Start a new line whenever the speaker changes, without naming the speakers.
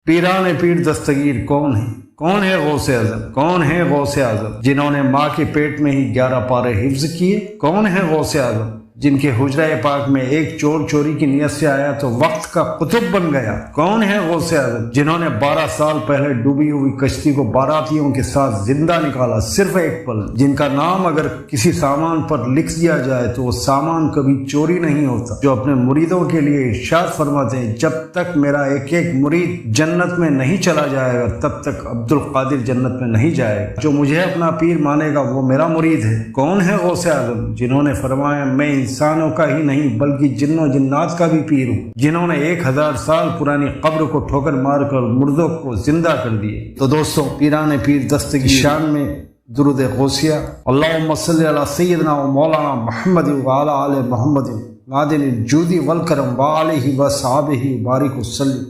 पीरान पीर दस्तगीर कौन है? कौन है गौसे आजम? कौन है गौसे आजम जिन्होंने माँ के पेट में ही 11 पारे हिफ्ज किए? कौन है गौसे आजम जिनके हुजरा पाक में एक चोर चोरी की नियत से आया तो वक्त का कुतुब बन गया? कौन है गौसे आजम जिन्होंने 12 साल पहले डूबी हुई कश्ती को बारातियों के साथ जिंदा निकाला सिर्फ एक पल? जिनका नाम अगर किसी सामान पर लिख दिया जाए तो वो सामान कभी चोरी नहीं होता, जो अपने मुरीदों के लिए इरशाद फरमाते हैं, जब तक मेरा एक एक मुरीद जन्नत में नहीं चला जाएगा तब तक अब्दुल कादिर जन्नत में नहीं जाएगा। जो मुझे अपना पीर मानेगा वो मेरा मुरीद है। कौन है गौसे आजम जिन्होंने फरमाया मैं इंसानों का ही नहीं बल्कि जिन्नों जिन्नात का भी पीर हूँ, जिन्होंने 1000 साल पुरानी कब्र को ठोकर मारकर मुर्दों को जिंदा कर दिए। तो दोस्तों, पीरान पीर दस्तगीर शान में दुरूद गौसिया, अल्लाहुम्मा सल्ली अला सय्यदना व मौलाना मुहम्मद व अला आले मुहम्मद नादिल जूदी वल करम व आलिहि व सहाबिहि बारिक वसल्लम।